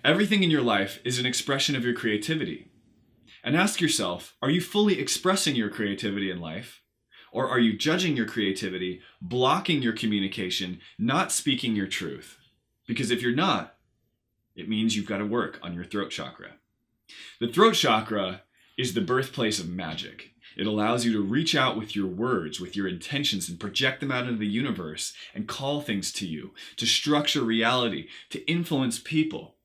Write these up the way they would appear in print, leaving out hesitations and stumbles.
Everything in your life is an expression of your creativity. And ask yourself, are you fully expressing your creativity in life? Or are you judging your creativity, blocking your communication, not speaking your truth? Because if you're not, it means you've got to work on your throat chakra. The throat chakra is the birthplace of magic. It allows you to reach out with your words, with your intentions, and project them out into the universe and call things to you, to structure reality, to influence people.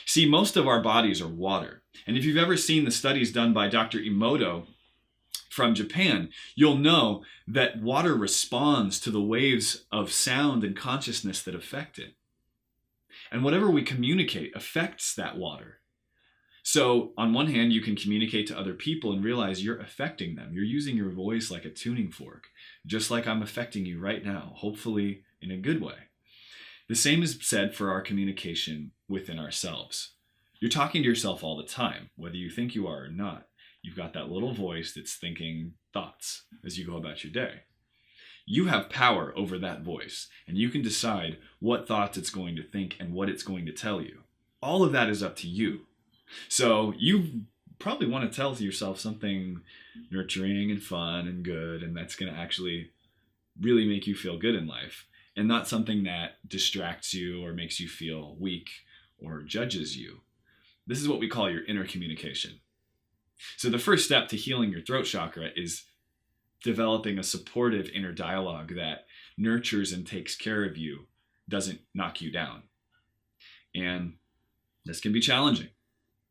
See, most of our bodies are water. And if you've ever seen the studies done by Dr. Emoto from Japan, you'll know that water responds to the waves of sound and consciousness that affect it. And whatever we communicate affects that water. So on one hand, you can communicate to other people and realize you're affecting them. You're using your voice like a tuning fork, just like I'm affecting you right now, hopefully in a good way. The same is said for our communication within ourselves. You're talking to yourself all the time, whether you think you are or not. You've got that little voice that's thinking thoughts as you go about your day. You have power over that voice, and you can decide what thoughts it's going to think and what it's going to tell you. All of that is up to you. So you probably want to tell yourself something nurturing and fun and good, and that's going to actually really make you feel good in life, and not something that distracts you or makes you feel weak or judges you. This is what we call your inner communication. So the first step to healing your throat chakra is developing a supportive inner dialogue that nurtures and takes care of you, doesn't knock you down. And this can be challenging.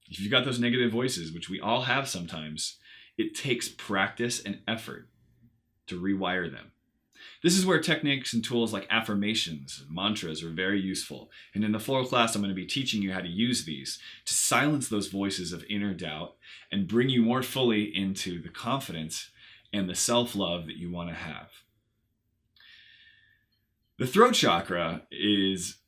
If you've got those negative voices, which we all have sometimes, it takes practice and effort to rewire them. This is where techniques and tools like affirmations and mantras are very useful. And in the floral class, I'm going to be teaching you how to use these to silence those voices of inner doubt and bring you more fully into the confidence and the self-love that you want to have. The throat chakra is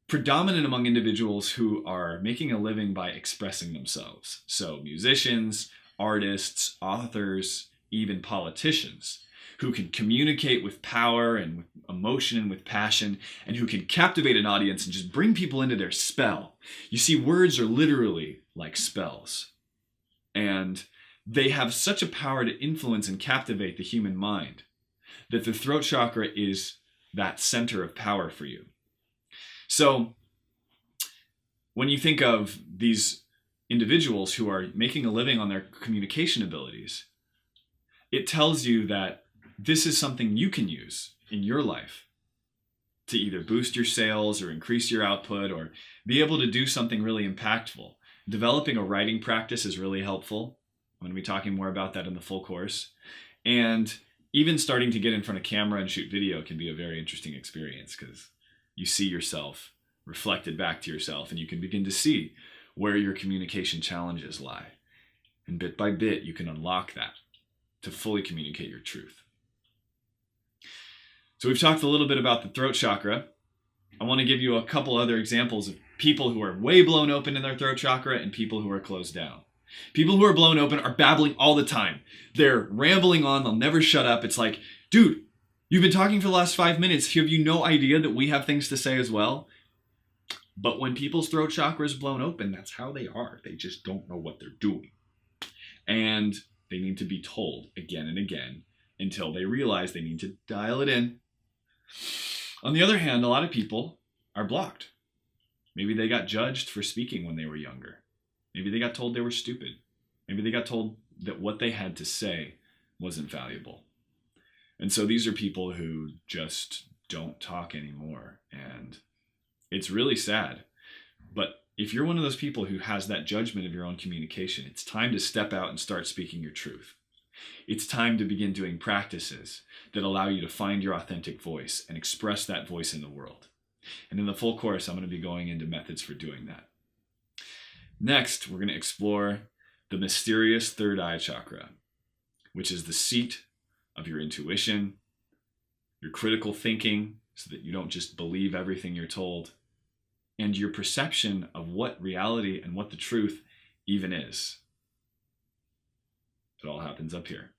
predominant among individuals who are making a living by expressing themselves. So musicians, artists, authors, even politicians who can communicate with power and with emotion and with passion, and who can captivate an audience and just bring people into their spell. You see, words are literally like spells. And they have such a power to influence and captivate the human mind that the throat chakra is that center of power for you. So when you think of these individuals who are making a living on their communication abilities, it tells you that this is something you can use in your life to either boost your sales or increase your output or be able to do something really impactful. Developing a writing practice is really helpful. I'm going to be talking more about that in the full course. And even starting to get in front of camera and shoot video can be a very interesting experience because you see yourself reflected back to yourself and you can begin to see where your communication challenges lie. And bit by bit, you can unlock that to fully communicate your truth. So we've talked a little bit about the throat chakra. I want to give you a couple other examples of people who are way blown open in their throat chakra and people who are closed down. People who are blown open are babbling all the time. They're rambling on. They'll never shut up. It's like, dude, you've been talking for the last 5 minutes. Have you no idea that we have things to say as well? But when people's throat chakra is blown open, that's how they are. They just don't know what they're doing. And they need to be told again and again until they realize they need to dial it in. On the other hand, a lot of people are blocked. Maybe they got judged for speaking when they were younger. Maybe they got told they were stupid. Maybe they got told that what they had to say wasn't valuable. And so these are people who just don't talk anymore. And it's really sad. But if you're one of those people who has that judgment of your own communication, it's time to step out and start speaking your truth. It's time to begin doing practices that allow you to find your authentic voice and express that voice in the world. And in the full course, I'm going to be going into methods for doing that. Next, we're going to explore the mysterious third eye chakra, which is the seat of your intuition, your critical thinking, so that you don't just believe everything you're told, and your perception of what reality and what the truth even is. It all happens up here.